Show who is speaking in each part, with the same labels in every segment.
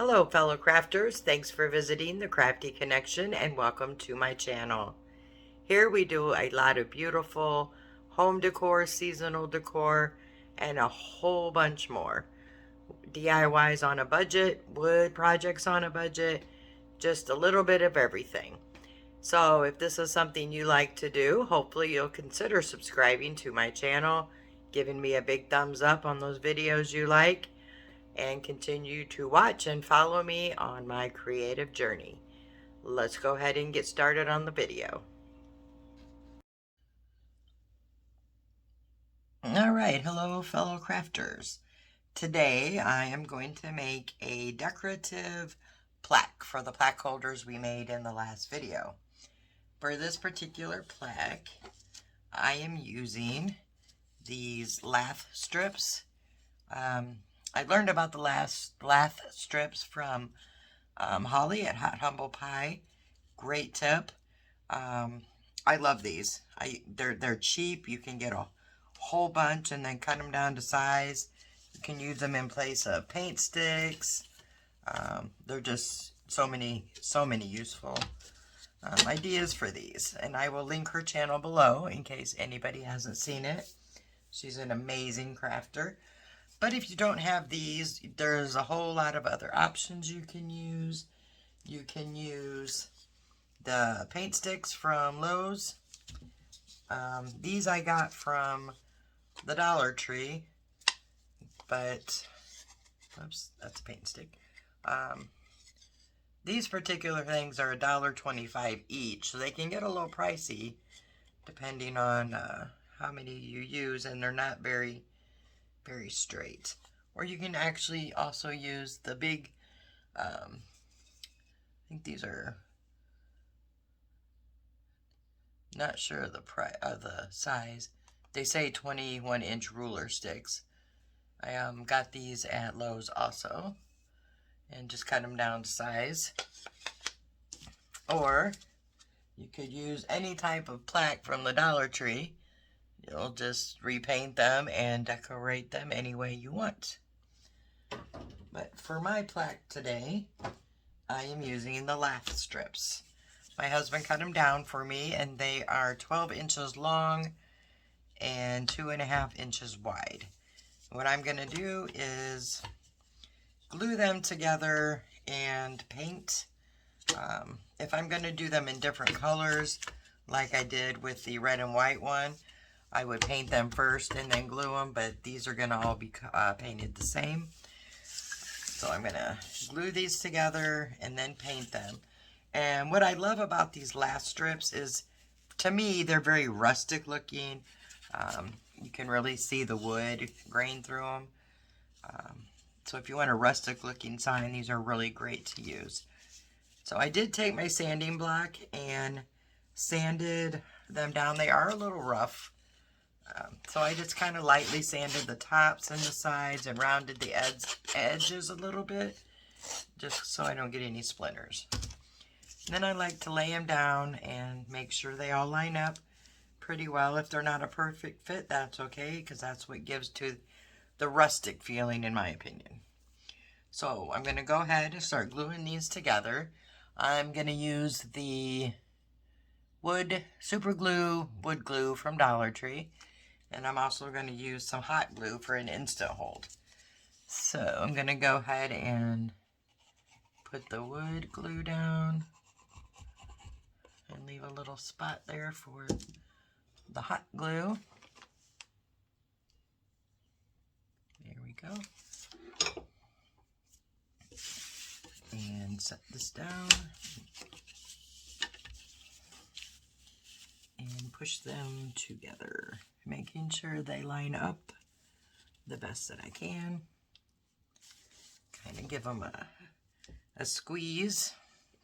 Speaker 1: Hello fellow crafters, thanks for visiting the Crafty Connection and welcome to my channel. Here we do a lot of beautiful home decor, seasonal decor, and a whole bunch more. DIYs on a budget, wood projects on a budget, just a little bit of everything. So if this is something you like to do, hopefully you'll consider subscribing to my channel, giving me a big thumbs up on those videos you like, and continue to watch and follow me on my creative journey. Let's go ahead and get started on the video. Alright, hello fellow crafters. Today I am going to make a decorative plaque for the plaque holders we made in the last video. For this particular plaque, I am using these LATHE strips. I learned about the LATHE strips from Holly at HotHumblePie. Great tip. I love these. They're cheap. You can get a whole bunch and then cut them down to size. You can use them in place of paint sticks. They're just so many useful ideas for these. And I will link her channel below in case anybody hasn't seen it. She's an amazing crafter. But if you don't have these, there's a whole lot of other options you can use. You can use the paint sticks from Lowe's. These I got from the Dollar Tree, but, oops, that's a paint stick. These particular things are $1.25 each, so they can get a little pricey depending on how many you use, and they're not very straight. Or you can actually also use the big, I think these are, not sure of the size. They say 21-inch ruler sticks. I got these at Lowe's also, and just cut them down to size. Or you could use any type of plaque from the Dollar Tree. You'll just repaint them and decorate them any way you want. But for my plaque today, I am using the LATHE strips. My husband cut them down for me, and they are 12 inches long and 2.5 inches wide. What I'm going to do is glue them together and paint. If I'm going to do them in different colors, like I did with the red and white one, I would paint them first and then glue them, but these are going to all be painted the same. So I'm going to glue these together and then paint them. And what I love about these LATHE strips is, to me, they're very rustic looking. You can really see the wood grain through them. So if you want a rustic looking sign, these are really great to use. So I did take my sanding block and sanded them down. They are a little rough. So I just kind of lightly sanded the tops and the sides and rounded the edges a little bit, just so I don't get any splinters. And then I like to lay them down and make sure they all line up pretty well. If they're not a perfect fit, that's okay, because that's what gives to the rustic feeling, in my opinion. So I'm going to go ahead and start gluing these together. I'm going to use the wood glue from Dollar Tree. And I'm also going to use some hot glue for an instant hold. So I'm going to go ahead and put the wood glue down and leave a little spot there for the hot glue. There we go. And set this down. And push them together, making sure they line up the best that I can. Kind of give them a squeeze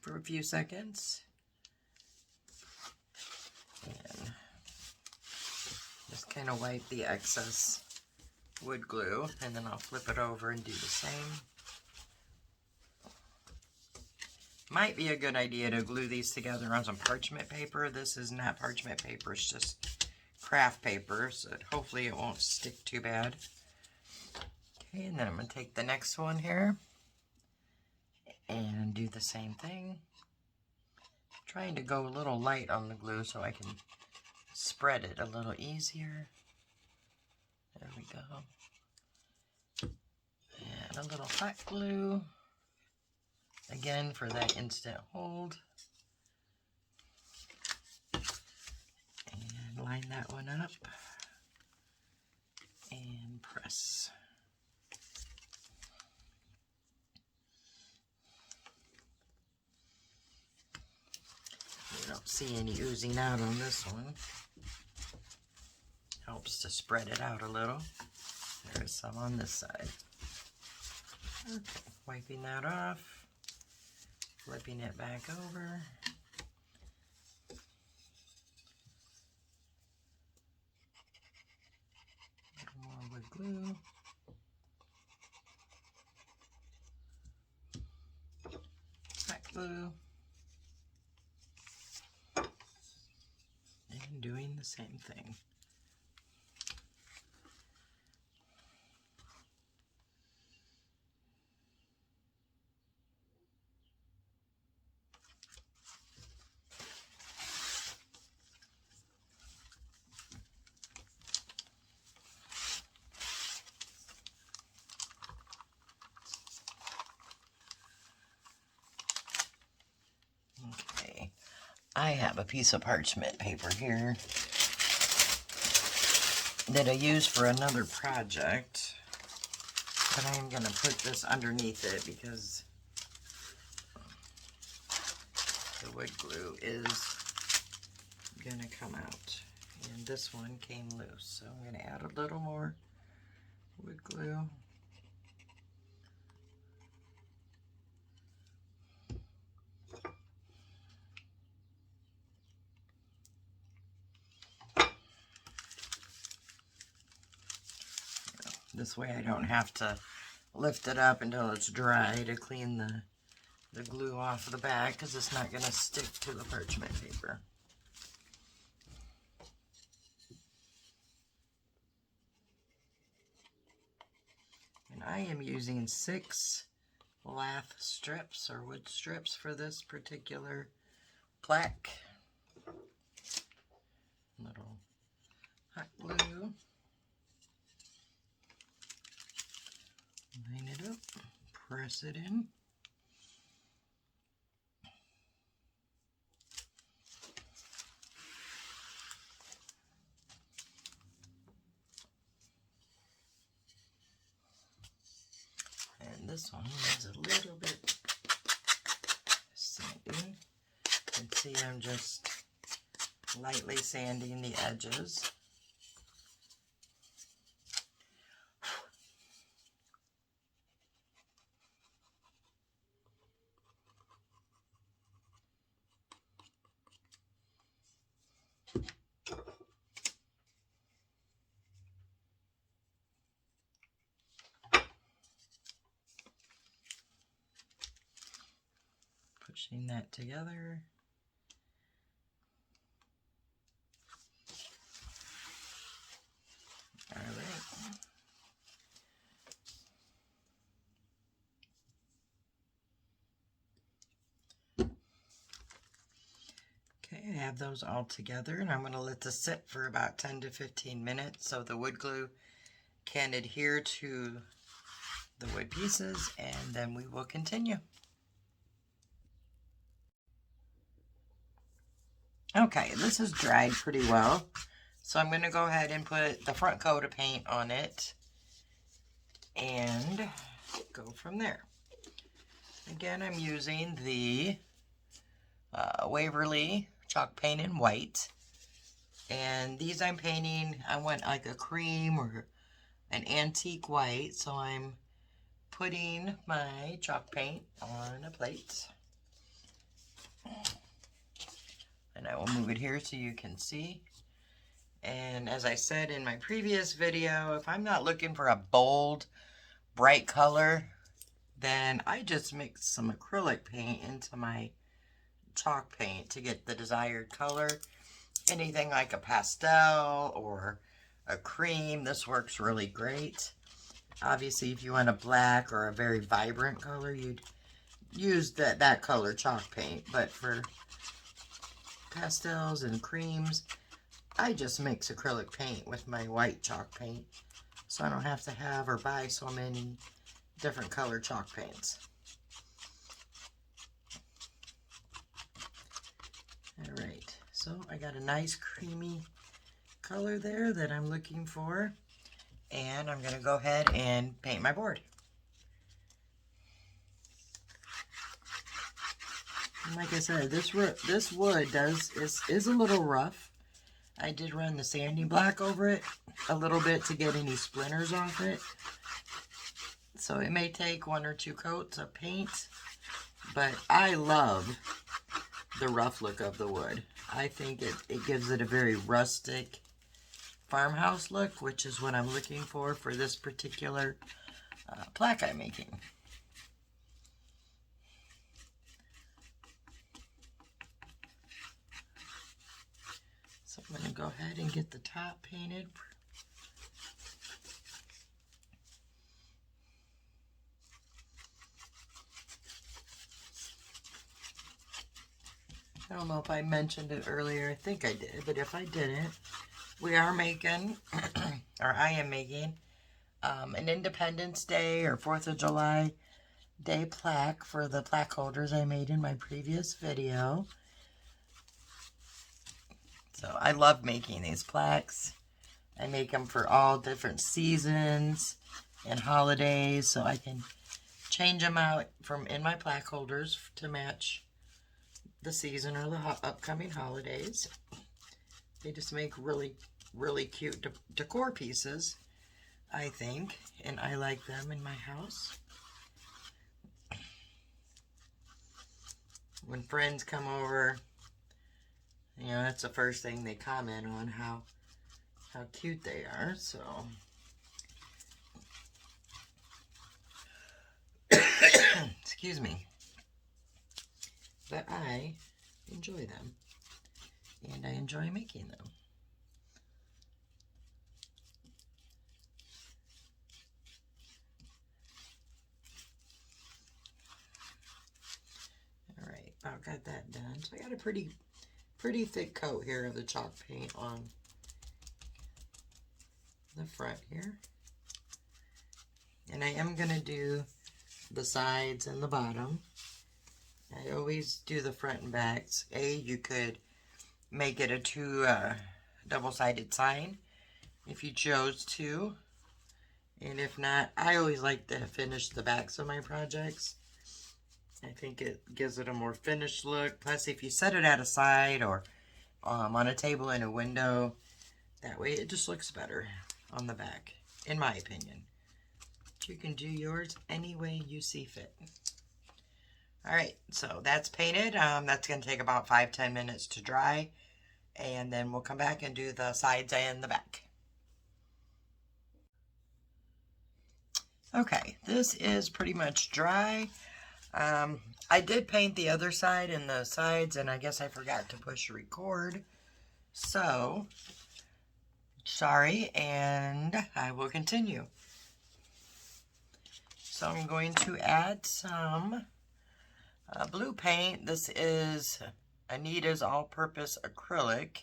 Speaker 1: for a few seconds. And just kind of wipe the excess wood glue, and then I'll flip it over and do the same. Might be a good idea to glue these together on some parchment paper. This is not parchment paper, it's just craft paper, so hopefully it won't stick too bad. Okay, and then I'm going to take the next one here And do the same thing. Trying to go a little light on the glue so I can spread it a little easier. There we go. And a little hot glue. Again, for that instant hold. And line that one up. And press. You don't see any oozing out on this one. Helps to spread it out a little. There's some on this side. Okay, wiping that off. Flipping it back over. A little more wood glue. Hot glue. And doing the same thing. Okay, I have a piece of parchment paper here that I use for another project, but I'm going to put this underneath it because the wood glue is going to come out. And this one came loose, so I'm going to add a little more wood glue. This way I don't have to lift it up until it's dry to clean the glue off the back, because it's not going to stick to the parchment paper. And I am using 6 lath strips or wood strips for this particular plaque. Little hot glue. Line it up, press it in. And this one needs a little bit sanding. You can see I'm just lightly sanding the edges. Pushing that together. All right. Okay, I have those all together, and I'm going to let this sit for about 10 to 15 minutes so the wood glue can adhere to the wood pieces, and then we will continue. Okay, this is dried pretty well, so I'm going to go ahead and put the front coat of paint on it and go from there. Again, I'm using the Waverly chalk paint in white, and these I'm painting, I want like a cream or an antique white, so I'm putting my chalk paint on a plate. And I will move it here so you can see. And as I said in my previous video, if I'm not looking for a bold, bright color, then I just mix some acrylic paint into my chalk paint to get the desired color. Anything like a pastel or a cream, this works really great. Obviously, if you want a black or a very vibrant color, you'd use that color chalk paint, but for pastels and creams, I just mix acrylic paint with my white chalk paint, so I don't have to have or buy so many different color chalk paints. Alright, so I got a nice creamy color there that I'm looking for, and I'm going to go ahead and paint my board. And like I said, this wood is a little rough. I did run the sanding block over it a little bit to get any splinters off it. So it may take 1 or 2 coats of paint, but I love the rough look of the wood. I think it gives it a very rustic farmhouse look, which is what I'm looking for this particular plaque I'm making. So I'm going to go ahead and get the top painted. I don't know if I mentioned it earlier. I think I did, but if I didn't, we are making, or I am making, an Independence Day or 4th of July Day plaque for the plaque holders I made in my previous video. So I love making these plaques. I make them for all different seasons and holidays, so I can change them out from in my plaque holders to match the season or the upcoming holidays. They just make really, really cute decor pieces, I think, and I like them in my house. When friends come over, you know, that's the first thing they comment on, how cute they are, so. Excuse me. But I enjoy them, and I enjoy making them. Alright, I've got that done. So I got a pretty thick coat here of the chalk paint on the front here. And I am going to do the sides and the bottom. I always do the front and backs. You could make it a 2 double-sided sign if you chose to. And if not, I always like to finish the backs of my projects. I think it gives it a more finished look. Plus, if you set it at a side or on a table in a window, that way it just looks better on the back, in my opinion. But you can do yours any way you see fit. Alright, so that's painted. That's going to take about 5-10 minutes to dry. And then we'll come back and do the sides and the back. Okay, this is pretty much dry. I did paint the other side and the sides, and I guess I forgot to push record. So, sorry, and I will continue. So I'm going to add some blue paint. This is Anita's all-purpose acrylic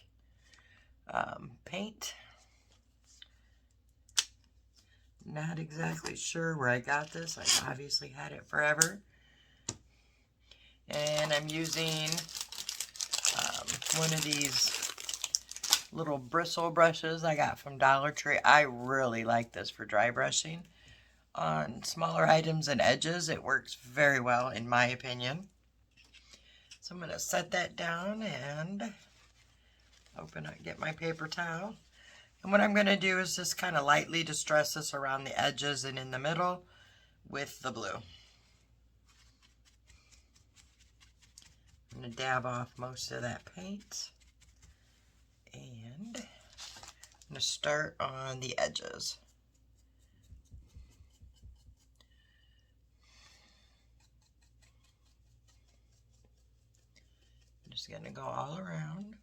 Speaker 1: paint. Not exactly sure where I got this. I obviously had it forever. And I'm using one of these little bristle brushes I got from Dollar Tree. I really like this for dry brushing on smaller items and edges. It works very well in my opinion. So I'm going to set that down and open up, get my paper towel. And what I'm going to do is just kind of lightly distress this around the edges and in the middle with the blue. I'm going to dab off most of that paint. And I'm going to start on the edges. I'm just going to go all around.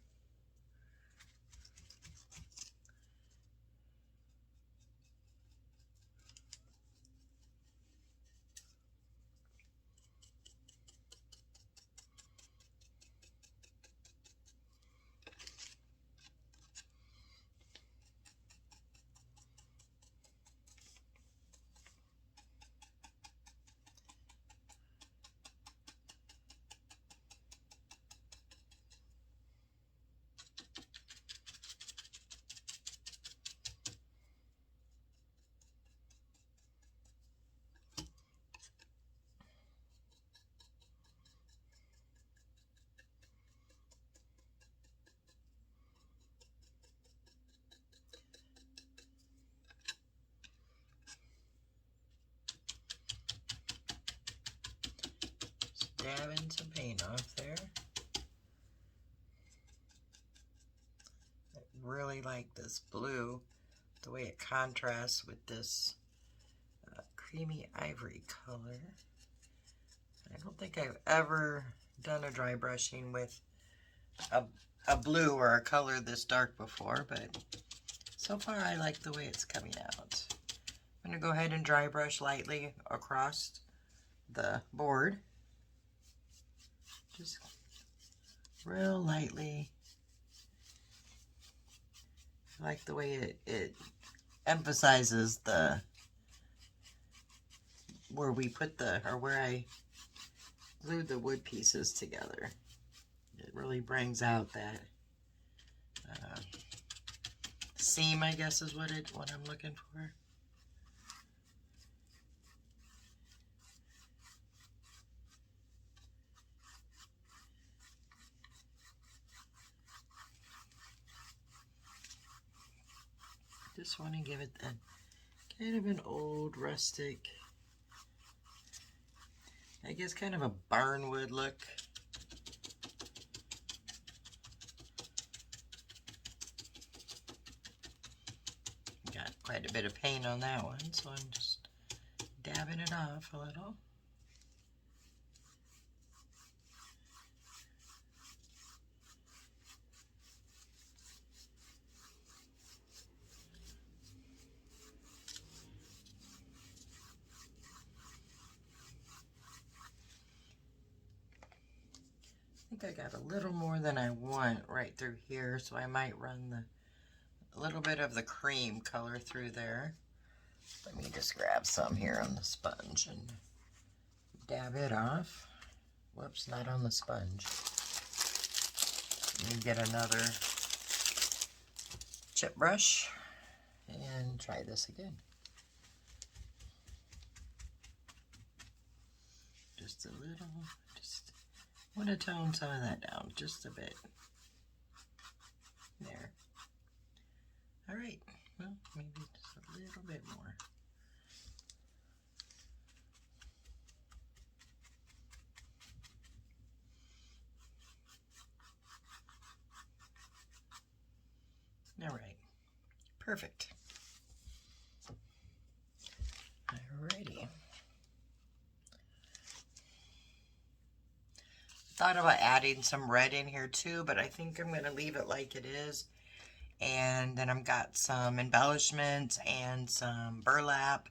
Speaker 1: dabbing some paint off there. I really like this blue, the way it contrasts with this creamy ivory color. I don't think I've ever done a dry brushing with a blue or a color this dark before, but so far I like the way it's coming out. I'm going to go ahead and dry brush lightly across the board. Just real lightly. I like the way it emphasizes the where we put the, or where I glued the wood pieces together. It really brings out that seam, I guess is what I'm looking for. Just want to give it that kind of an old rustic, I guess kind of a barnwood look. Got quite a bit of paint on that one, so I'm just dabbing it off a little. I think I got a little more than I want right through here, so I might run a little bit of the cream color through there. Let me just grab some here on the sponge and dab it off. Whoops, not on the sponge. Let me get another chip brush and try this again. Just a little, just want to tone some of that down just a bit. There. All right, well, maybe just a little bit more. All right, perfect. Alrighty. Thought about adding some red in here too, but I think I'm going to leave it like it is. And then I've got some embellishments and some burlap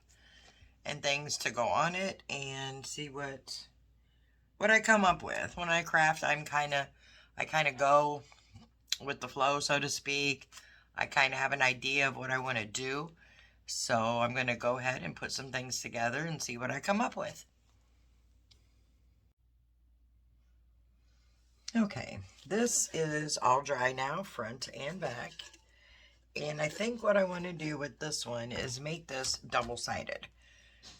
Speaker 1: and things to go on it, and see what I come up with. When I craft, I kind of go with the flow, so to speak. I kind of have an idea of what I want to do. So I'm going to go ahead and put some things together and see what I come up with. Okay, this is all dry now, front and back. And I think what I want to do with this one is make this double-sided.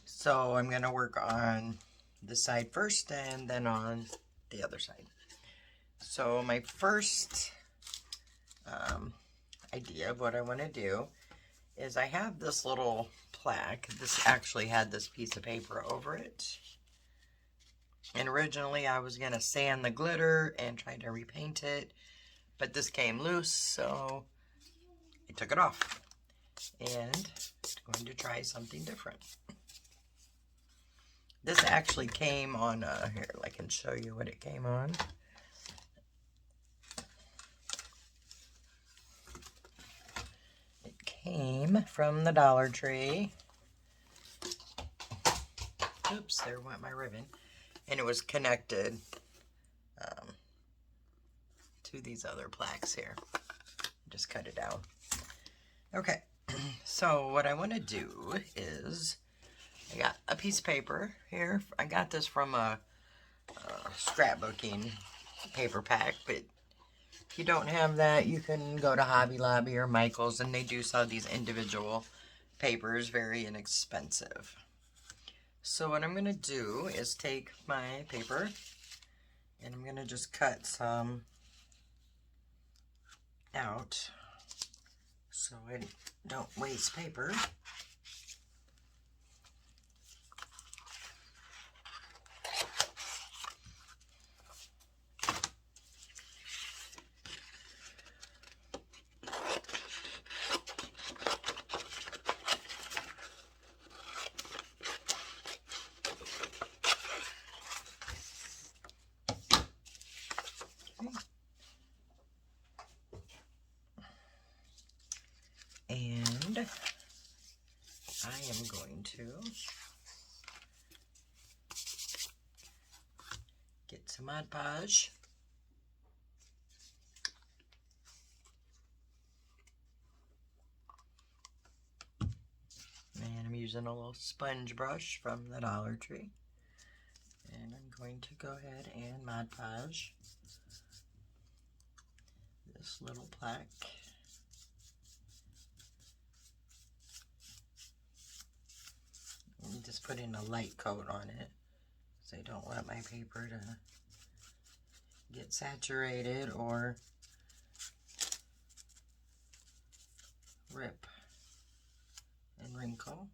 Speaker 1: So I'm going to work on this side first and then on the other side. So my first idea of what I want to do is I have this little plaque. This actually had this piece of paper over it. And originally I was going to sand the glitter and try to repaint it, but this came loose, so I took it off. And I'm going to try something different. This actually came on, here, I can show you what it came on. It came from the Dollar Tree. Oops, there went my ribbon. And it was connected to these other plaques here. Just cut it down. Okay, so what I want to do is, I got a piece of paper here. I got this from a scrapbooking paper pack, but if you don't have that, you can go to Hobby Lobby or Michael's, and they do sell these individual papers, very inexpensive. So what I'm going to do is take my paper, and I'm going to just cut some out so I don't waste paper. I am going to get some Mod Podge. And I'm using a little sponge brush from the Dollar Tree. And I'm going to go ahead and Mod Podge this little plaque. I'm just putting a light coat on it, so I don't want my paper to get saturated or rip and wrinkle.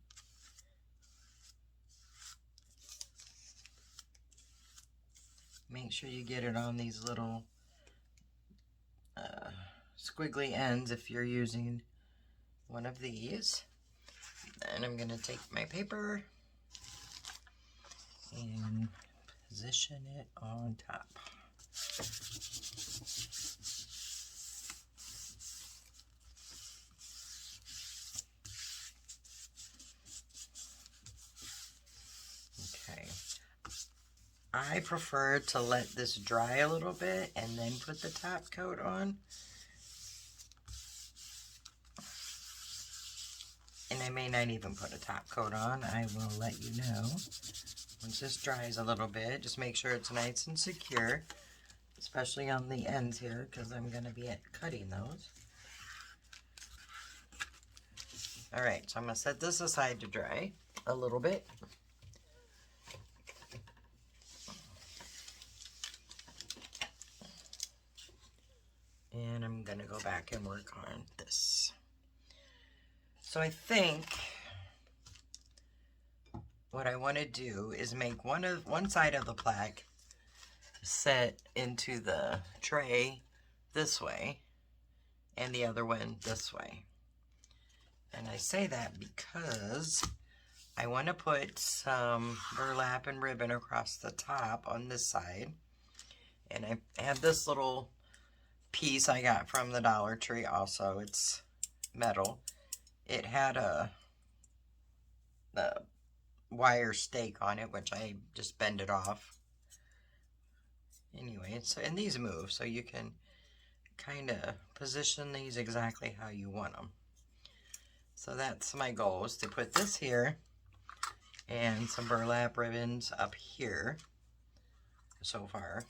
Speaker 1: Make sure you get it on these little squiggly ends if you're using one of these. Then I'm going to take my paper and position it on top. Okay. I prefer to let this dry a little bit and then put the top coat on. And I may not even put a top coat on. I will let you know once this dries a little bit. Just make sure it's nice and secure, especially on the ends here, because I'm going to be cutting those. Alright, so I'm going to set this aside to dry a little bit. And I'm going to go back and work on this. So I think what I want to do is make one side of the plaque set into the tray this way and the other one this way. And I say that because I want to put some burlap and ribbon across the top on this side. And I have this little piece I got from the Dollar Tree also. It's metal. It had a wire stake on it, which I just bend it off. Anyway, so, and these move, so you can kind of position these exactly how you want them. So that's my goal, is to put this here and some burlap ribbons up here so far.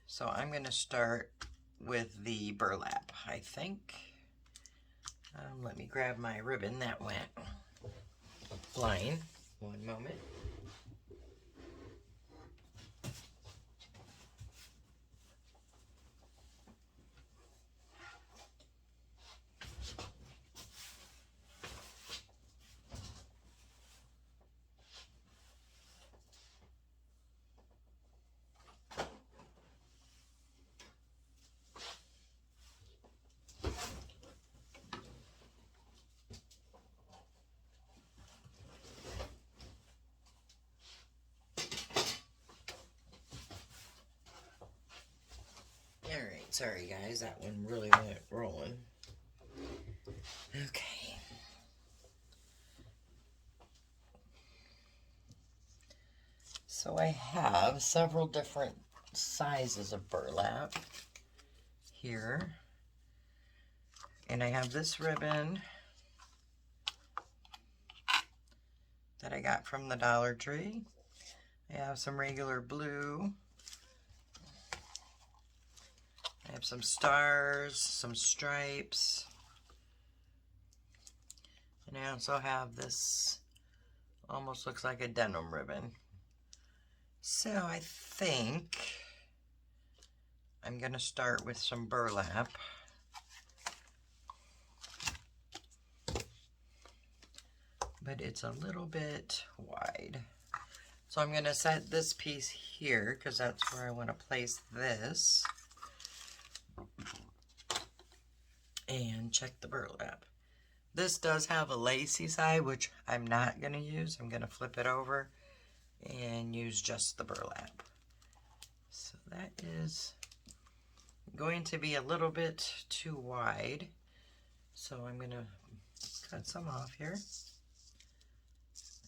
Speaker 1: So I'm going to start with the burlap, I think. Let me grab my ribbon that went flying. One moment. Alright, sorry guys, that one really went rolling. Okay. So I have several different sizes of burlap here. And I have this ribbon that I got from the Dollar Tree. I have some regular blue. I have some stars, some stripes. And I also have this, almost looks like a denim ribbon. So I think I'm going to start with some burlap. But it's a little bit wide. So I'm going to set this piece here because that's where I want to place this. And check the burlap. This does have a lacy side, which I'm not going to use. I'm going to flip it over and use just the burlap. So that is going to be a little bit too wide. So I'm going to cut some off here.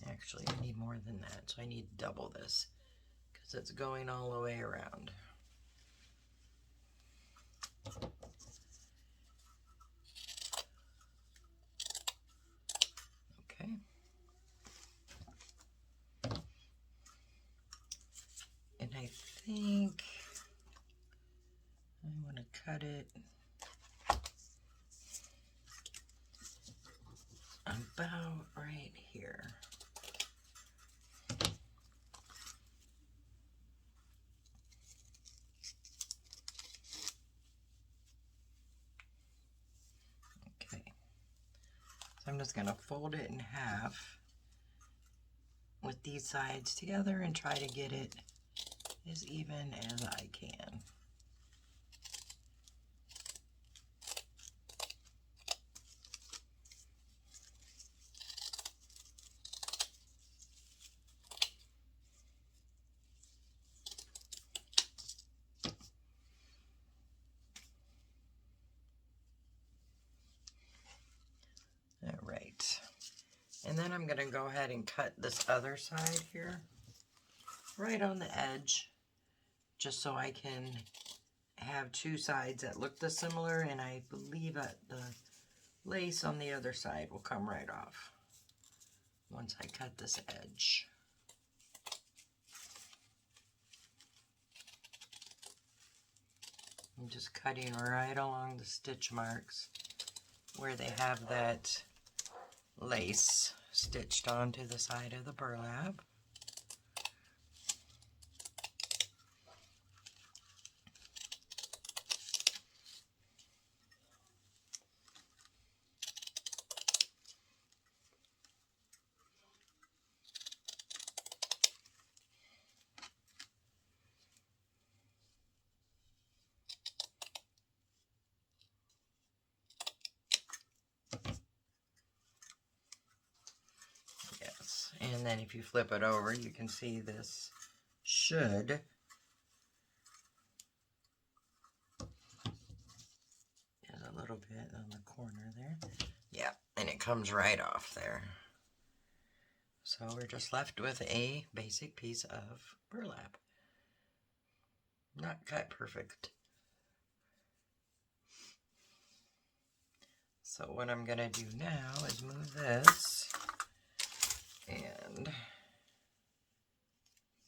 Speaker 1: Actually, I need more than that, so I need double this because it's going all the way around. Okay. And I think I want to cut it about right here. Okay. So I'm just going to fold it in half with these sides together and try to get it as even as I can. All right. And then I'm going to go ahead and cut this other side here right on the edge, just so I can have two sides that look the similar, and I believe that the lace on the other side will come right off once I cut this edge. I'm just cutting right along the stitch marks where they have that lace stitched onto the side of the burlap. Yes, and then if you flip it over, you can see this should there's a little bit on the corner there. Yeah, and it comes right off there. So we're just left with a basic piece of burlap. Not cut perfect. So what I'm going to do now is move this and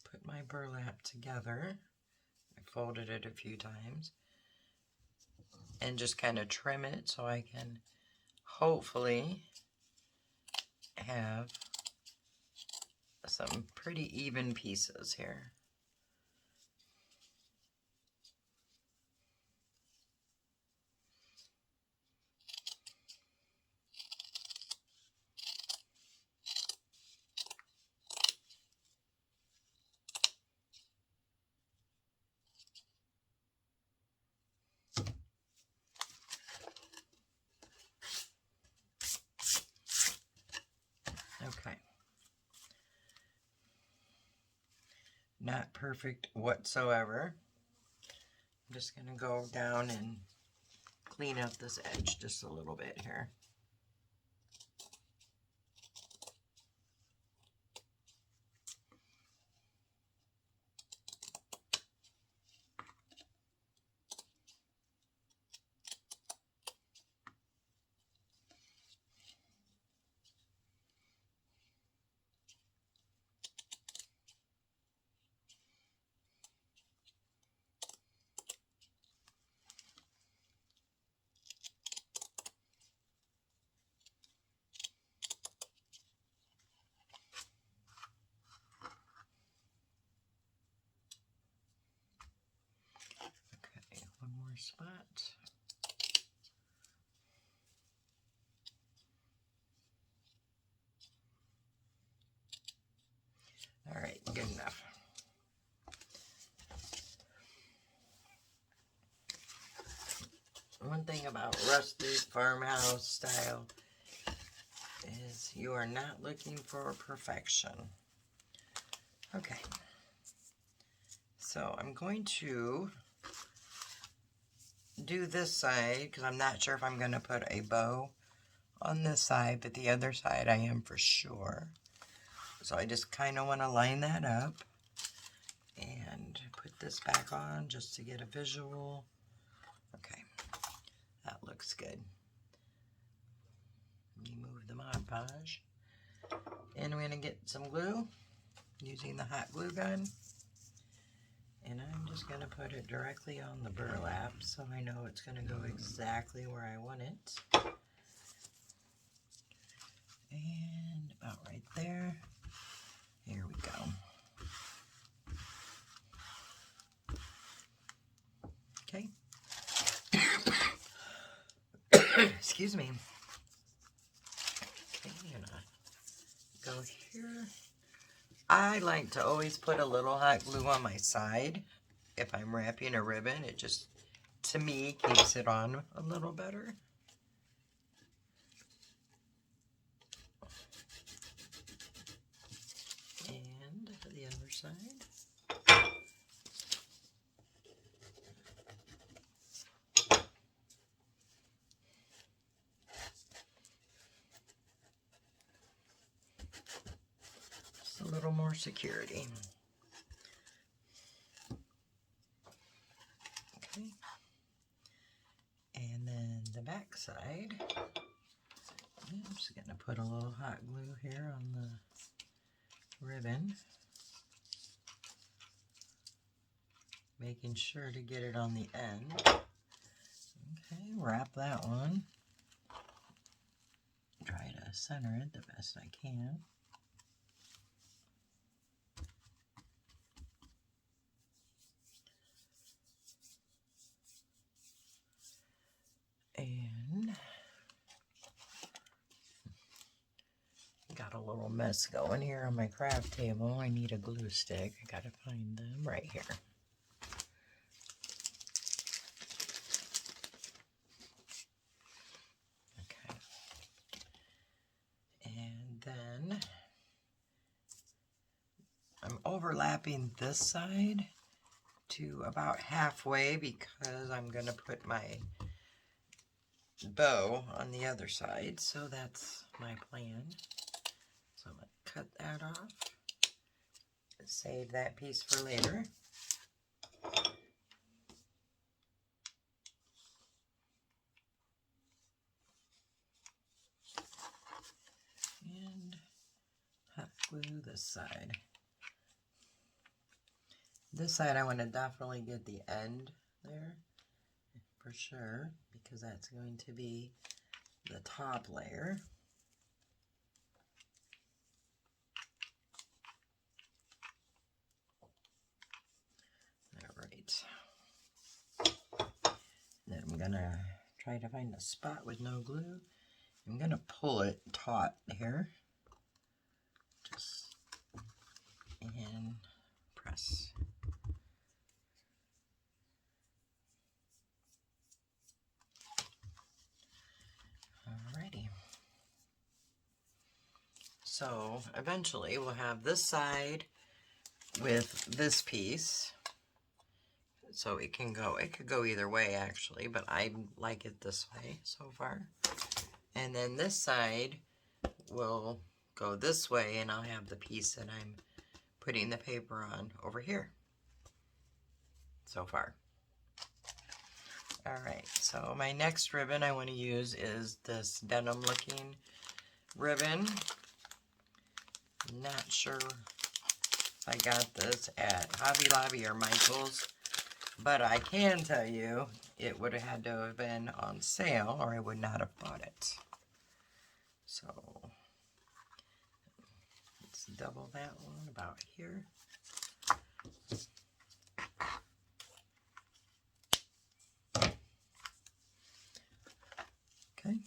Speaker 1: put my burlap together. I folded it a few times. And just kind of trim it so I can hopefully have some pretty even pieces here. Okay. Not perfect whatsoever. I'm just going to go down and clean up this edge just a little bit here. Okay, one more spot. All right, good enough. One thing about rustic farmhouse style is you are not looking for perfection. Okay, so I'm going to do this side because I'm not sure if I'm going to put a bow on this side, but the other side I am for sure. So I just kind of want to line that up and put this back on just to get a visual. Okay, that looks good. Remove the Mod Podge. And I'm going to get some glue using the hot glue gun. And I'm just going to put it directly on the burlap so I know it's going to go exactly where I want it. And about right there. Here we go. Okay. Excuse me. Okay, I'm gonna go here. I like to always put a little hot glue on my side if I'm wrapping a ribbon. It just, to me, keeps it on a little better. And the other side. Just a little more security. Okay. And then the back side. I'm just going to put a little hot glue here on the ribbon. Making sure to get it on the end. Okay, wrap that one. Try to center it the best I can. And got a little mess going here on my craft table. I need a glue stick. I gotta find them right here. Okay. And then I'm overlapping this side to about halfway because I'm gonna put my bow on the other side. So that's my plan. So I'm going to cut that off, save that piece for later. And hot glue this side. This side I want to definitely get the end there for sure because that's going to be the top layer. Then I'm gonna try to find a spot with no glue. I'm gonna pull it taut here. Just and press. Alrighty. So eventually we'll have this side with this piece. So it could go either way actually, but I like it this way so far. And then this side will go this way and I'll have the piece that I'm putting the paper on over here so far. Alright, so my next ribbon I want to use is this denim looking ribbon. Not sure if I got this at Hobby Lobby or Michael's. But I can tell you, it would have had to have been on sale or I would not have bought it. So, let's double that one about here. Okay.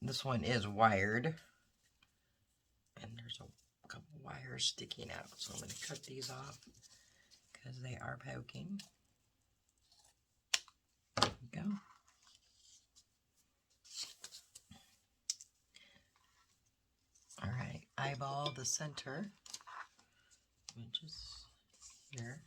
Speaker 1: This one is wired. And there's a couple wires sticking out. So I'm going to cut these off because they are poking. There we go. Alright, eyeball the center, which is here.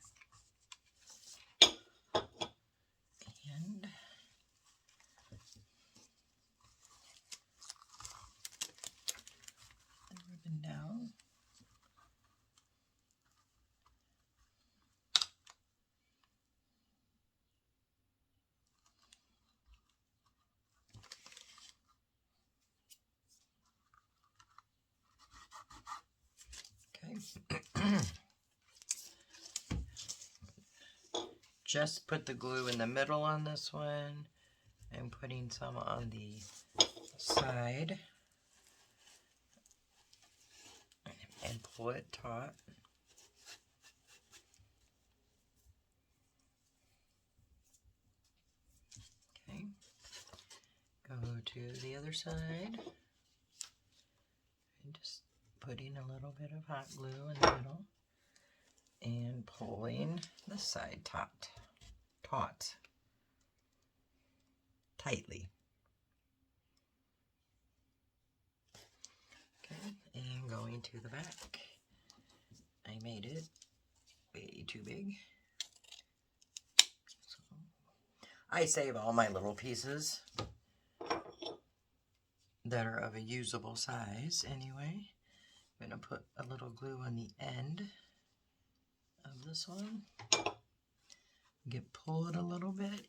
Speaker 1: Just put the glue in the middle on this one. I'm putting some on the side and pull it taut. Okay, go to the other side and just putting a little bit of hot glue in the middle and pulling this side taut, tightly. Okay, and going to the back. I made it way too big. So I save all my little pieces that are of a usable size anyway. I'm going to put a little glue on the end of this one. Pull it a little bit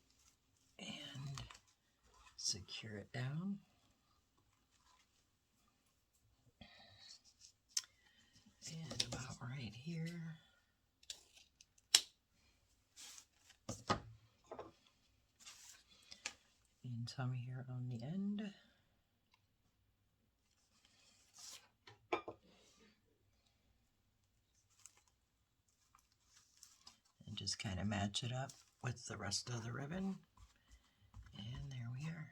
Speaker 1: and secure it down. And about right here. And some here on the end. And just kind of match it up with the rest of the ribbon. And there we are.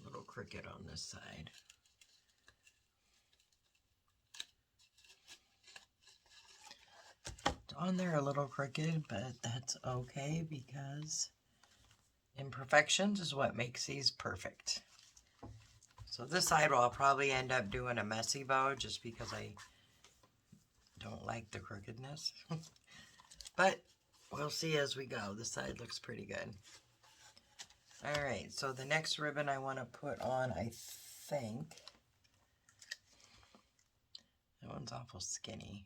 Speaker 1: Little cricket on this side. It's on there a little crooked, but that's okay because imperfections is what makes these perfect. So this side I'll probably end up doing a messy bow just because I don't like the crookedness. But we'll see as we go. This side looks pretty good. Alright, so the next ribbon I want to put on, I think, that one's awful skinny.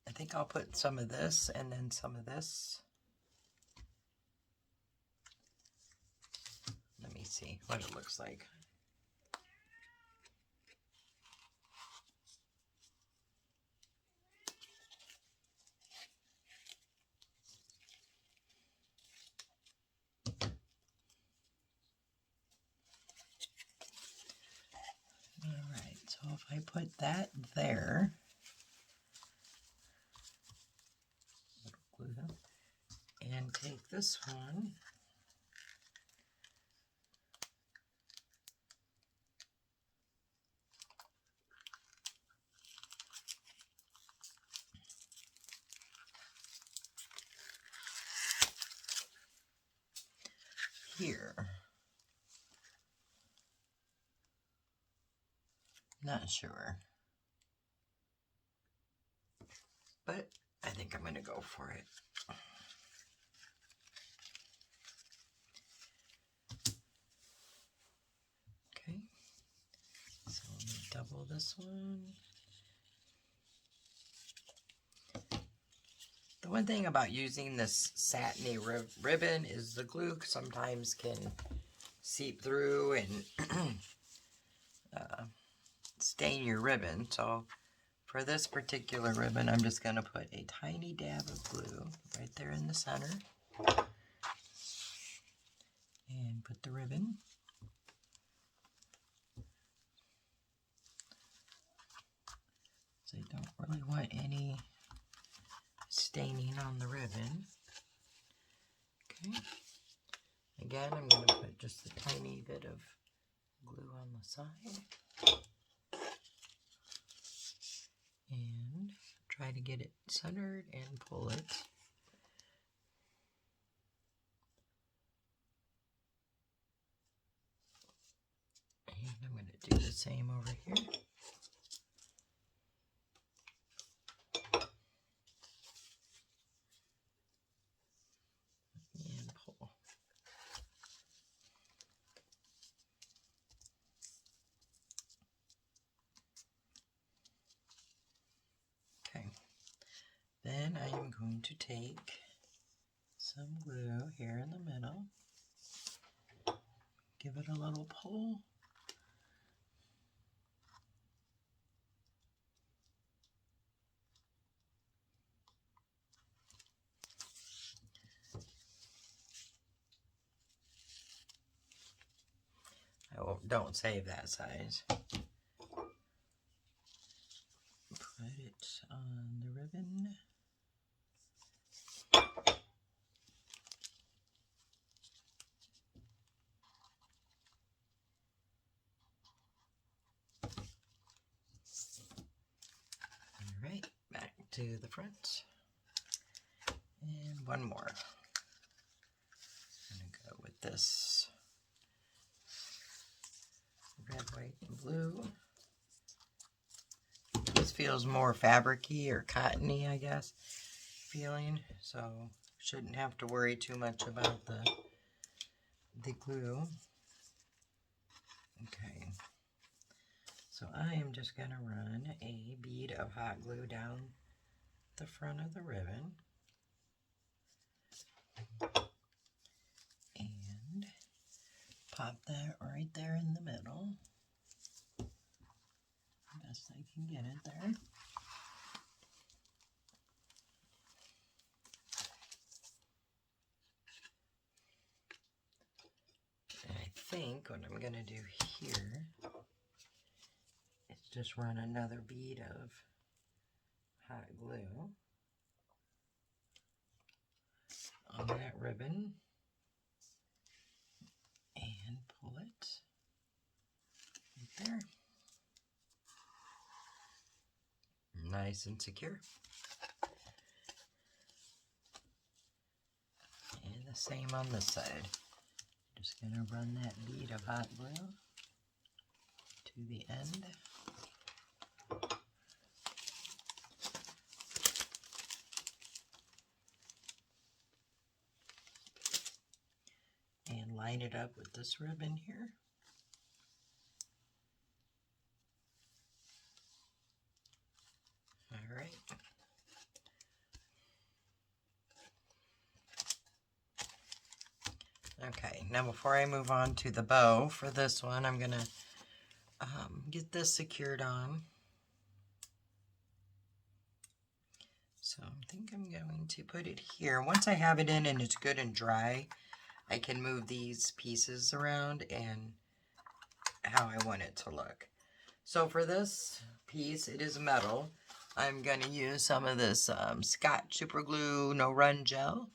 Speaker 1: I think I'll put some of this and then some of this. Let me see what it looks like. Alright, so if I put that there, and take this one, here. Not sure. But I think I'm going to go for it. Okay. So let me double this one. The one thing about using this satiny ribbon is the glue sometimes can seep through and stain your ribbon. So for this particular ribbon, I'm just going to put a tiny dab of glue right there in the center. And put the ribbon. So I don't really want any staining on the ribbon. Okay. Again, I'm going to put just a tiny bit of glue on the side. And try to get it centered and pull it. And I'm going to do the same over here. And pull. Okay. Then then I am going to take some glue here in the middle, give it a little pull. Don't save that size. Put it on the ribbon. Alright, back to the front. And one more. I'm going to go with this red, white, and blue. This feels more fabric-y or cottony, I guess, feeling. So shouldn't have to worry too much about the glue. Okay. So I am just going to run a bead of hot glue down the front of the ribbon. And pop that right there in the middle. Best I can get it there. And I think what I'm going to do here is just run another bead of hot glue on that ribbon and pull it right there. Nice and secure. And the same on this side. Just going to run that bead of hot glue to the end. And line it up with this ribbon here. All right. Okay, now before I move on to the bow for this one, I'm going to get this secured on. So I think I'm going to put it here. Once I have it in and it's good and dry, I can move these pieces around and how I want it to look. So for this piece, it is metal. I'm going to use some of this Scotch Super Glue No Run Gel.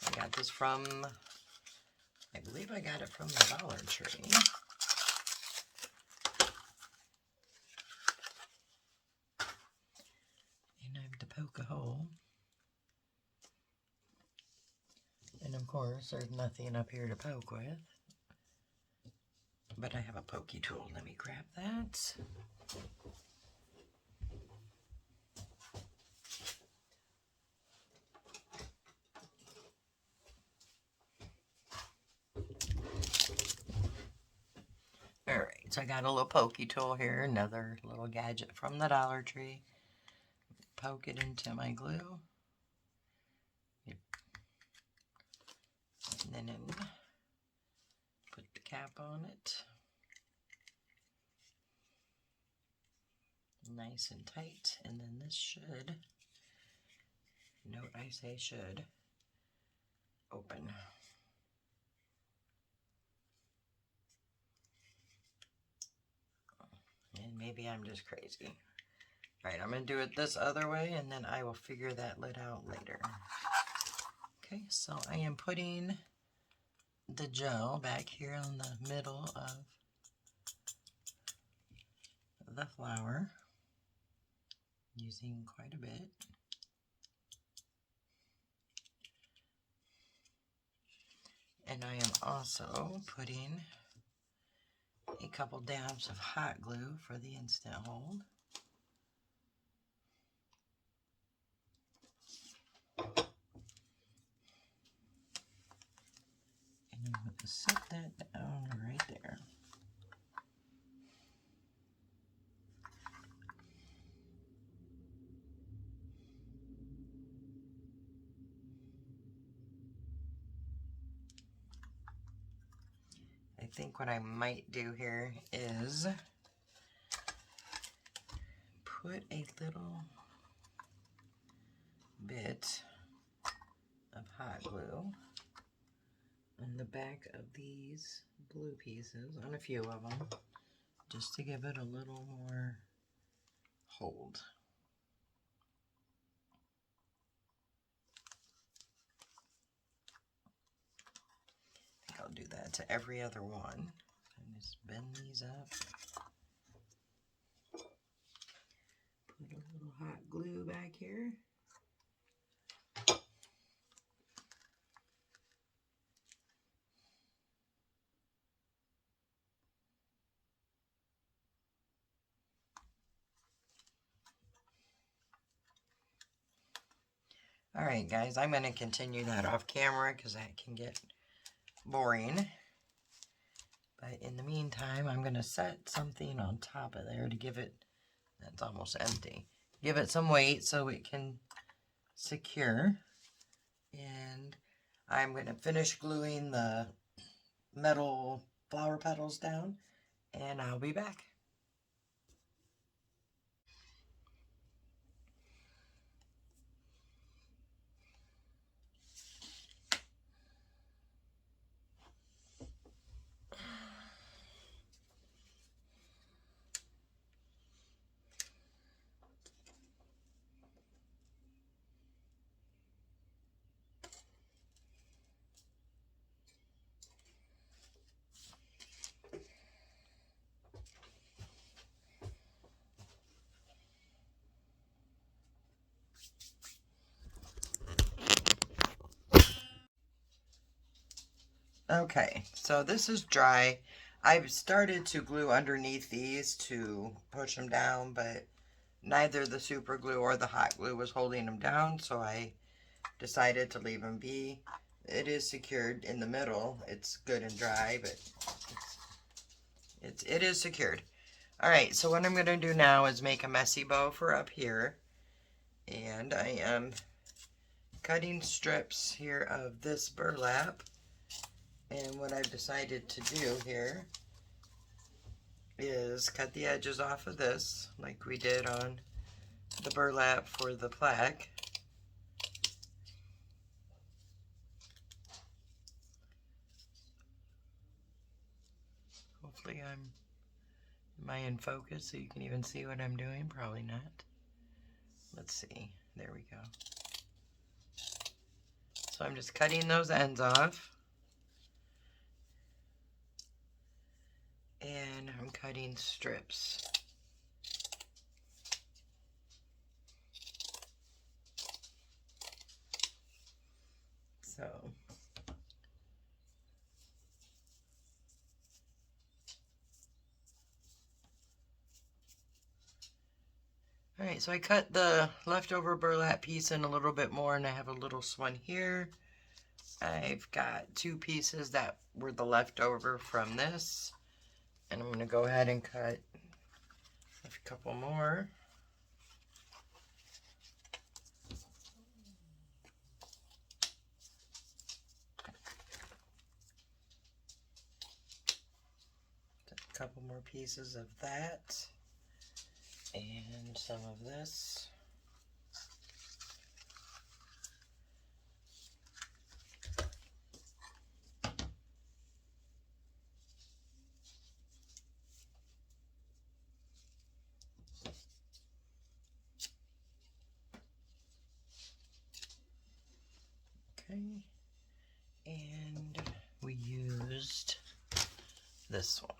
Speaker 1: I got this from, I believe I got it from the Dollar Tree. And I have to poke a hole. And of course, there's nothing up here to poke with. But I have a pokey tool. Let me grab that. Alright, so I got a little pokey tool here, another little gadget from the Dollar Tree. Poke it into my glue. And then put the cap on it. Nice and tight. And then this should, note I say should, open. And maybe I'm just crazy. Alright, I'm going to do it this other way and then I will figure that lid out later. Okay, so I am putting the gel back here on the middle of the flower, using quite a bit. And I am also putting a couple dabs of hot glue for the instant hold. And I'm going to set that down right there. think what I might do here is put a little bit of hot glue on the back of these blue pieces, on a few of them, just to give it a little more hold. I think I'll do that to every other one. And just bend these up. Put a little hot glue back here. Alright guys, I'm going to continue that off camera because that can get boring. But in the meantime, I'm going to set something on top of there to give it, that's almost empty, give it some weight so it can secure. And I'm going to finish gluing the metal flower petals down, and I'll be back. Okay, so this is dry. I've started to glue underneath these to push them down, but neither the super glue or the hot glue was holding them down, so I decided to leave them be. It is secured in the middle. It's good and dry, but it is secured. Alright, so what I'm going to do now is make a messy bow for up here. And I am cutting strips here of this burlap. And what I've decided to do here is cut the edges off of this, like we did on the burlap for the plaque. Hopefully am I in focus so you can even see what I'm doing? Probably not. Let's see. There we go. So I'm just cutting those ends off. And I'm cutting strips. So alright, so I cut the leftover burlap piece in a little bit more, and I have a little one here. I've got two pieces that were the leftover from this, and I'm going to go ahead and cut a couple more. A couple more pieces of that, and some of this. Okay, and we used this one.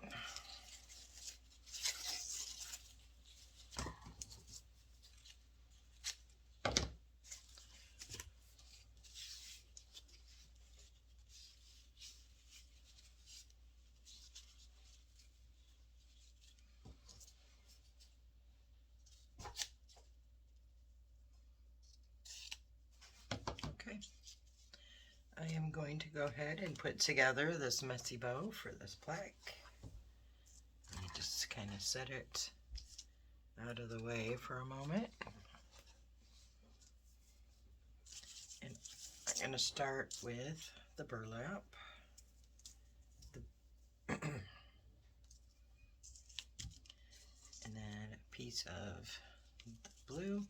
Speaker 1: Okay, I am going to go ahead and put together this messy bow for this plaque. Let me just kind of set it out of the way for a moment. And I'm going to start with the burlap. piece of the blue.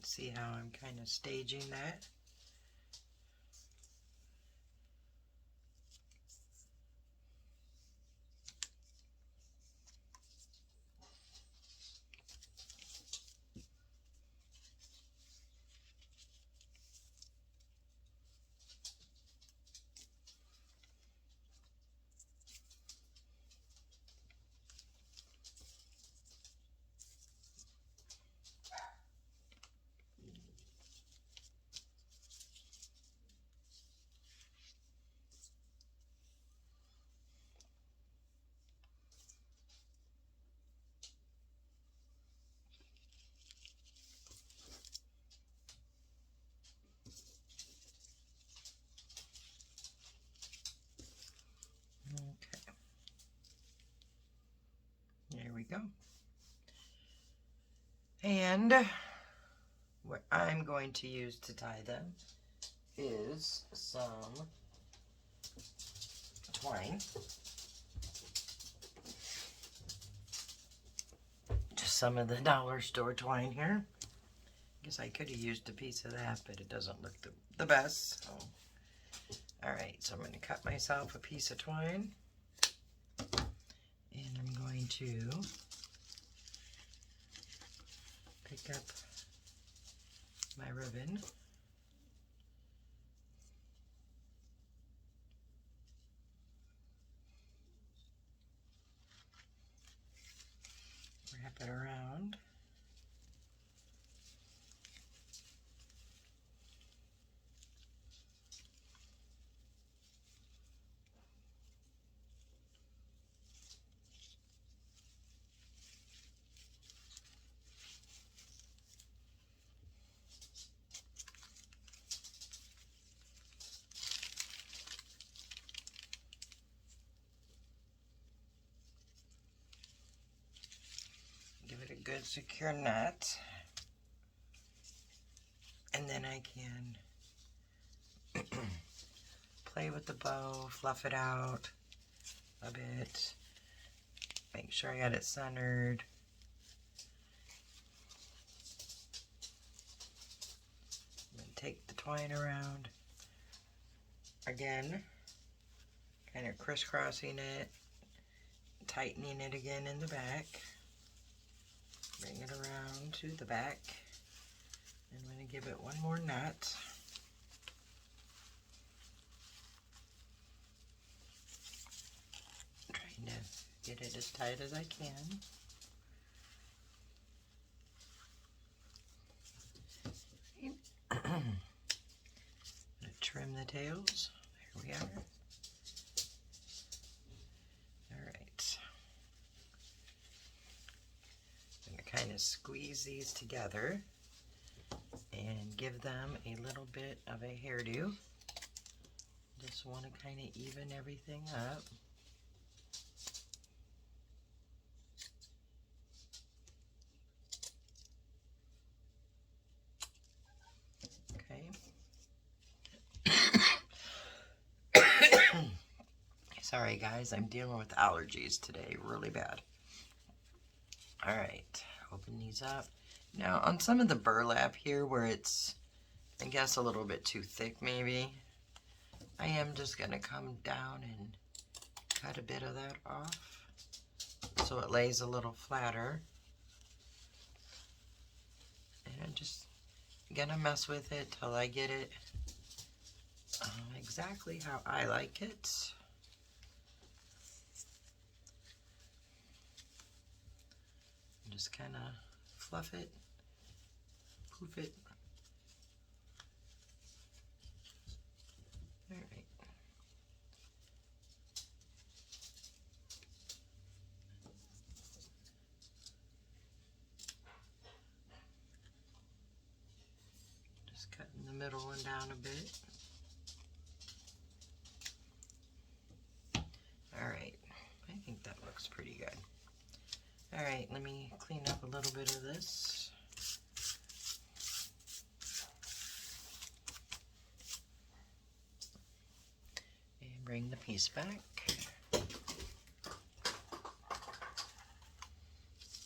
Speaker 1: See how I'm kind of staging that. Okay. There we go. And what I'm going to use to tie them is some twine. Just some of the dollar store twine here. I guess I could have used a piece of that, but it doesn't look the best. So. Alright, so I'm going to cut myself a piece of twine. And I'm going to pick up my ribbon. Wrap it around. Give it a good secure knot. And then I can play with the bow, fluff it out a bit, make sure I got it centered. And take the twine around again, kind of crisscrossing it, tightening it again in the back. Bring it around to the back. I'm going to give it one more knot. Trying to get it as tight as I can. Trim the tails. There we are. Alright. I'm going to kind of squeeze these together and give them a little bit of a hairdo. Just want to kind of even everything up. Okay. Sorry guys, I'm dealing with allergies today, really bad. Alright, open these up. Now on some of the burlap here where it's, I guess, a little bit too thick maybe, I am just going to come down and cut a bit of that off so it lays a little flatter. And I'm just going to mess with it till I get it exactly how I like it. Just kind of fluff it, poof it. All right. Just cutting the middle one down a bit. All right, I think that looks pretty good. All right, let me clean up a little bit of this. bring the piece back.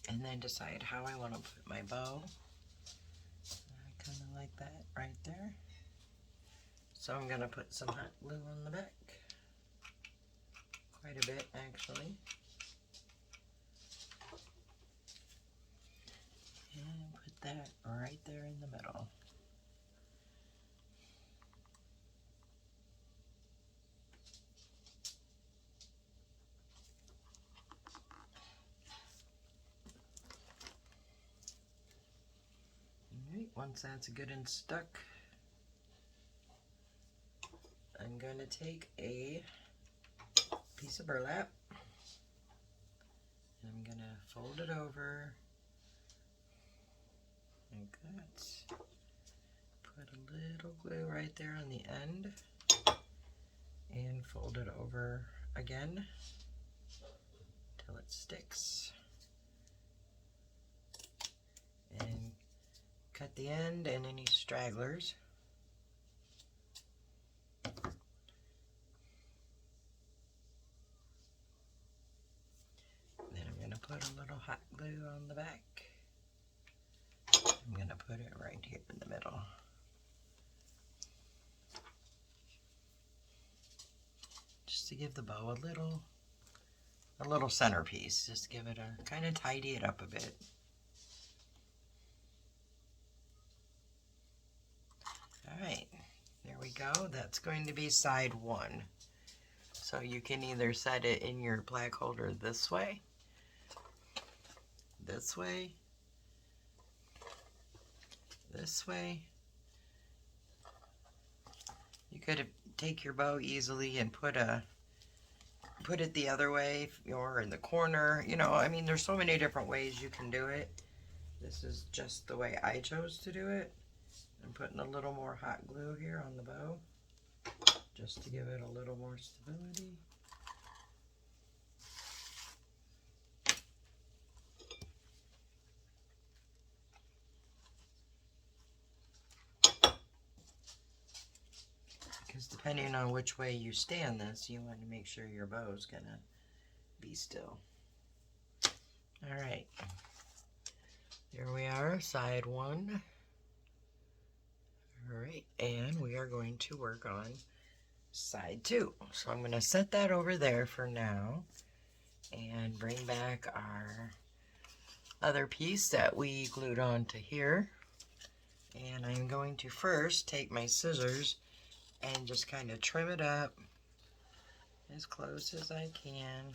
Speaker 1: And then decide how I want to put my bow. I kind of like that right there. So I'm going to put some hot glue on the back. Quite a bit, actually. And put that right there in the middle. Alright, once that's good and stuck, I'm going to take a piece of burlap and I'm going to fold it over like that. Put a little glue right there on the end and fold it over again till it sticks. And cut the end and any stragglers. Then I'm going to put a little hot glue on the back. I'm going to put it right here in the middle. Just to give the bow a little centerpiece. Just give it a, kind of tidy it up a bit. Alright, there we go. That's going to be side one. So you can either set it in your plaque holder this way, this way, this way. You could take your bow easily and put it the other way or in the corner. You know, I mean, there's so many different ways you can do it. This is just the way I chose to do it. I'm putting a little more hot glue here on the bow just to give it a little more stability. Because depending on which way you stand this, you want to make sure your bow's gonna be still. Alright, there we are, side one. Alright, and we are going to work on side two. So I'm going to set that over there for now and bring back our other piece that we glued on to here. And I'm going to first take my scissors and just kind of trim it up as close as I can.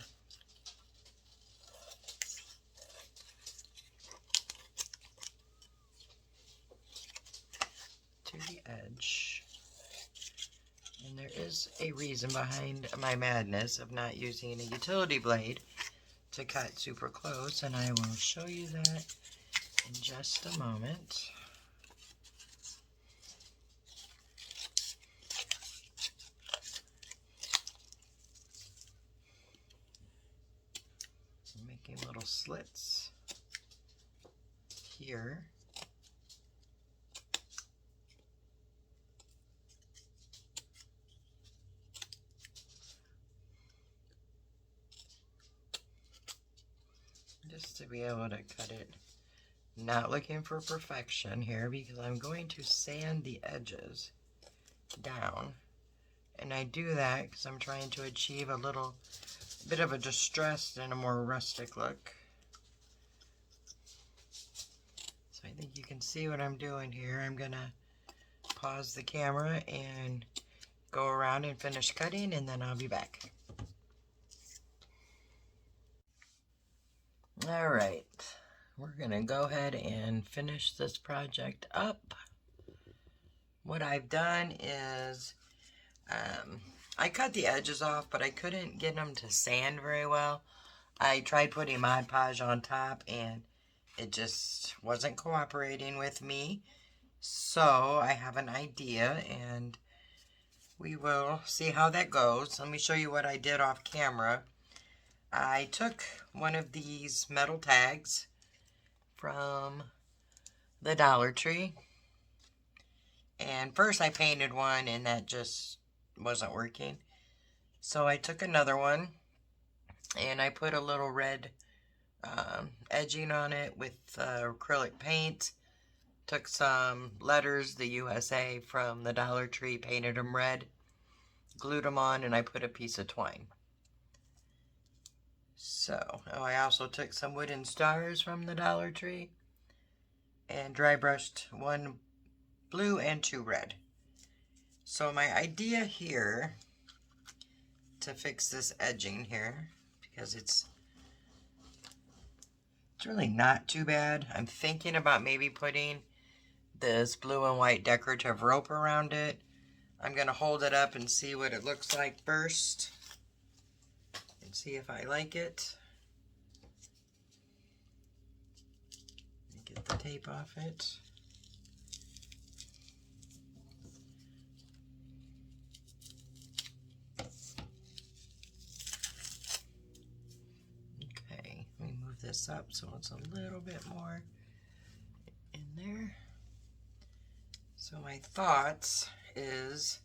Speaker 1: To the edge. And there is a reason behind my madness of not using a utility blade to cut super close, and I will show you that in just a moment. I'm making little slits here. Just to be able to cut it. Not looking for perfection here because I'm going to sand the edges down. And I do that because I'm trying to achieve a little bit of a distressed and a more rustic look. So I think you can see what I'm doing here. I'm going to pause the camera and go around and finish cutting, and then I'll be back. Alright, we're going to go ahead and finish this project up. What I've done is, I cut the edges off, but I couldn't get them to sand very well. I tried putting Mod Podge on top, and it just wasn't cooperating with me. So I have an idea, and we will see how that goes. Let me show you what I did off camera. I took one of these metal tags from the Dollar Tree, and first I painted one and that just wasn't working. So I took another one and I put a little red edging on it with acrylic paint. Took some letters, the USA, from the Dollar Tree, painted them red, glued them on, and I put a piece of twine. So, I also took some wooden stars from the Dollar Tree and dry brushed one blue and two red. So my idea here to fix this edging here, because it's really not too bad. I'm thinking about maybe putting this blue and white decorative rope around it. I'm going to hold it up and see what it looks like first and see if I like it. Get the tape off it. Okay, let me move this up so it's a little bit more in there. So my thoughts is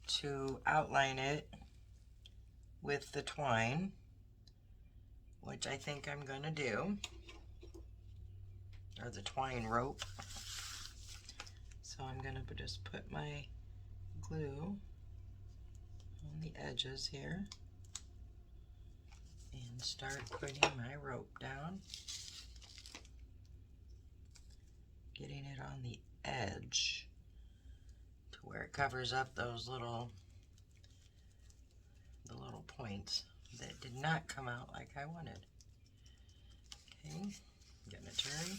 Speaker 1: to outline it with the twine, which I think I'm going to do, or the twine rope. So I'm going to just put my glue on the edges here and start putting my rope down, getting it on the edge to where it covers up those little points that did not come out like I wanted. Okay, I'm gonna turn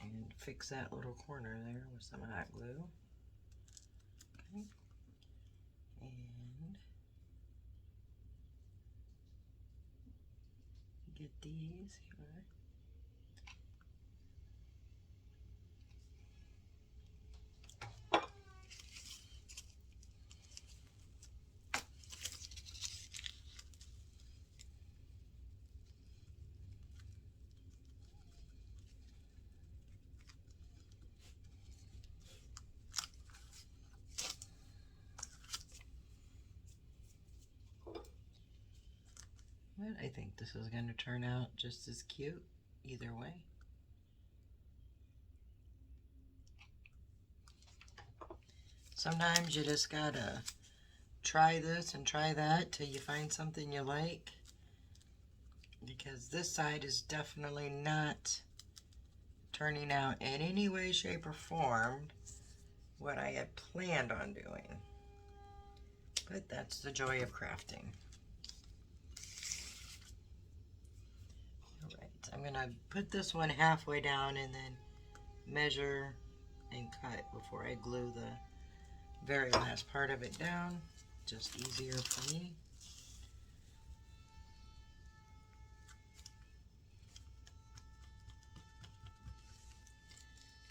Speaker 1: and fix that little corner there with some hot glue. Okay, and get these here. But I think this is going to turn out just as cute either way. Sometimes you just gotta try this and try that till you find something you like, because this side is definitely not turning out in any way, shape, or form what I had planned on doing. But that's the joy of crafting. Alright, I'm going to put this one halfway down and then measure and cut before I glue the very last part of it down. Just easier for me.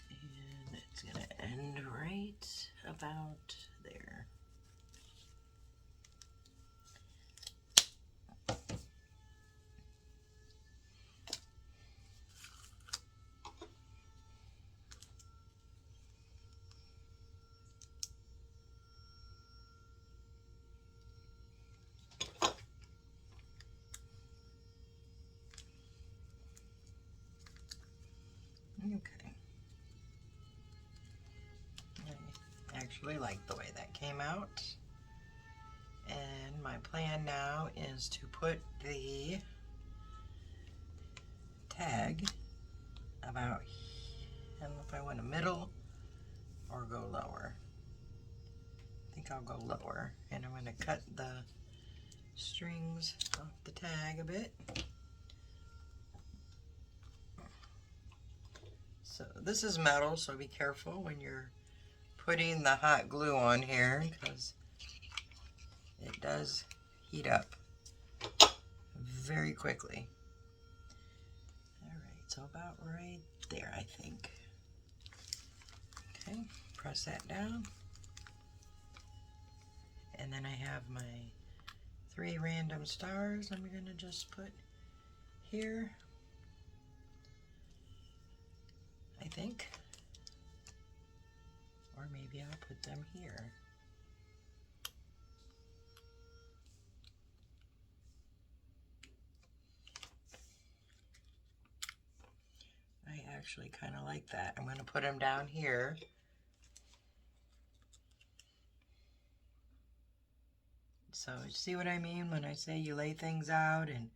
Speaker 1: And it's going to end right about there. Okay. I actually like the way that came out. And my plan now is to put the tag about, I don't know if I want a middle or go lower. I think I'll go lower. And I'm going to cut the strings off the tag a bit. So this is metal, so be careful when you're putting the hot glue on here, because it does heat up very quickly. Alright, so about right there, I think. Okay, press that down. And then I have my 3 random stars I'm going to just put here, I think. Or maybe I'll put them here. I actually kind of like that. I'm going to put them down here. So see what I mean when I say you lay things out and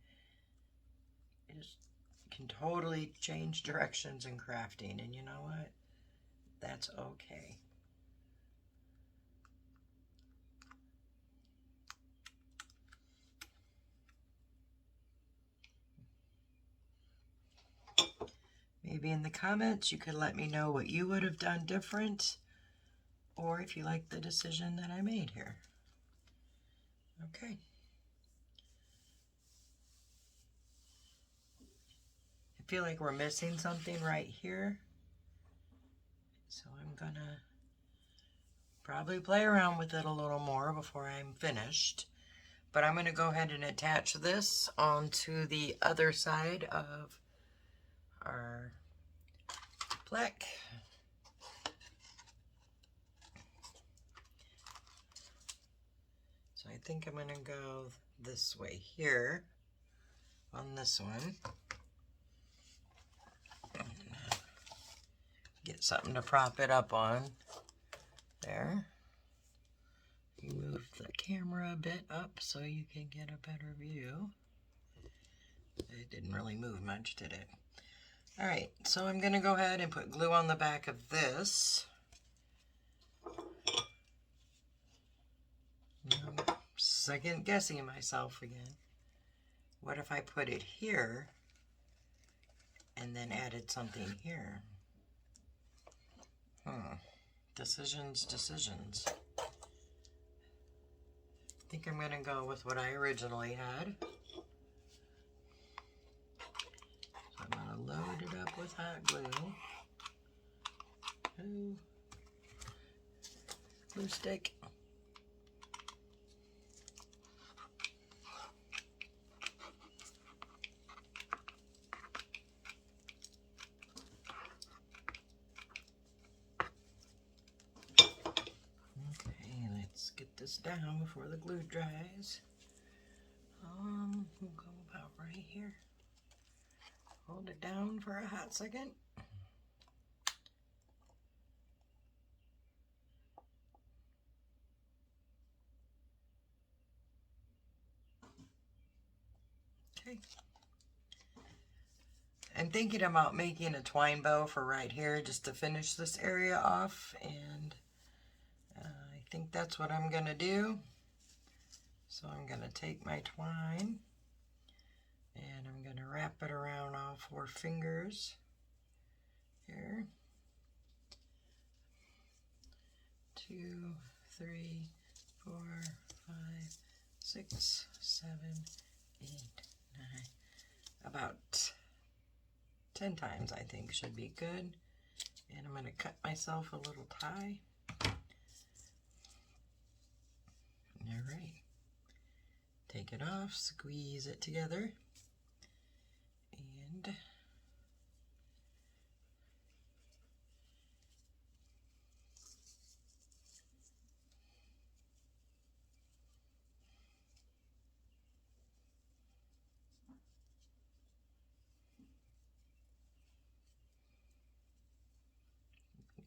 Speaker 1: it just can totally change directions in crafting, and you know what? That's okay. Maybe in the comments you could let me know what you would have done different, or if you like the decision that I made here. Okay. I feel like we're missing something right here, so I'm gonna probably play around with it a little more before I'm finished. But I'm gonna go ahead and attach this onto the other side of our plaque. So I think I'm gonna go this way here on this one. Get something to prop it up on. There. You move the camera a bit up so you can get a better view. It didn't really move much, did it? Alright, so I'm gonna go ahead and put glue on the back of this. I'm second guessing myself again. What if I put it here and then added something here? Decisions. I think I'm gonna go with what I originally had. So I'm gonna load it up with hot glue. Ooh. Glue stick. Get this down before the glue dries. We'll go about right here. Hold it down for a hot second. Okay. I'm thinking about making a twine bow for right here just to finish this area off, and I think that's what I'm gonna do. So I'm gonna take my twine and I'm gonna wrap it around all 4 fingers here. 2, 3, 4, 5, 6, 7, 8, 9. About 10 times I think should be good. And I'm going to cut myself a little tie. Alright. Take it off, squeeze it together, and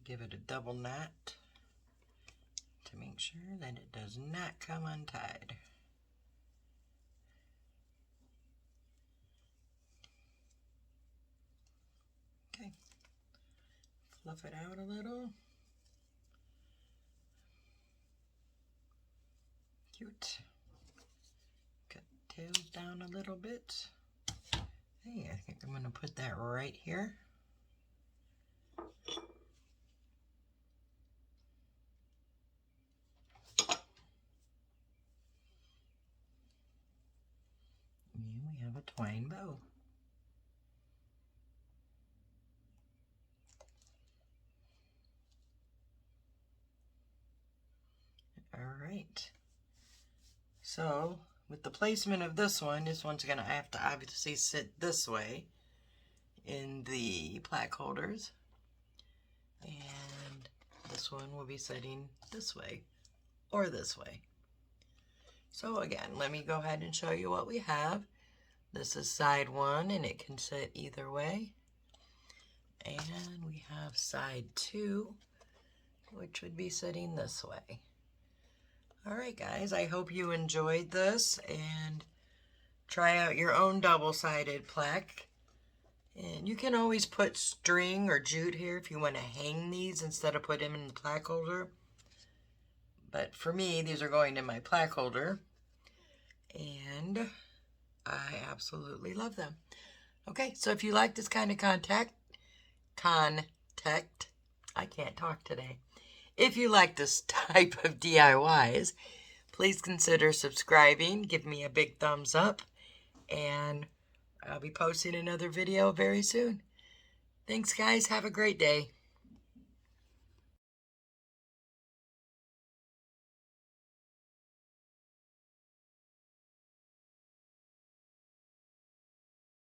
Speaker 1: give it a double knot to make sure that it does not come untied. Okay, fluff it out a little. Cute. Cut the tails down a little bit. Hey, I think I'm going to put that right here. And we have a twine bow. Alright, so with the placement of this one's going to have to obviously sit this way in the plaque holders. And this one will be sitting this way or this way. So again, let me go ahead and show you what we have. This is side 1, and it can sit either way. And we have side 2, which would be sitting this way. Alright guys, I hope you enjoyed this, and try out your own double-sided plaque. And you can always put string or jute here if you want to hang these instead of put them in the plaque holder. But for me, these are going in my plaque holder. And I absolutely love them. Okay, so if you like this kind of content, I can't talk today. If you like this type of DIYs, please consider subscribing. Give me a big thumbs up. And I'll be posting another video very soon. Thanks, guys. Have a great day.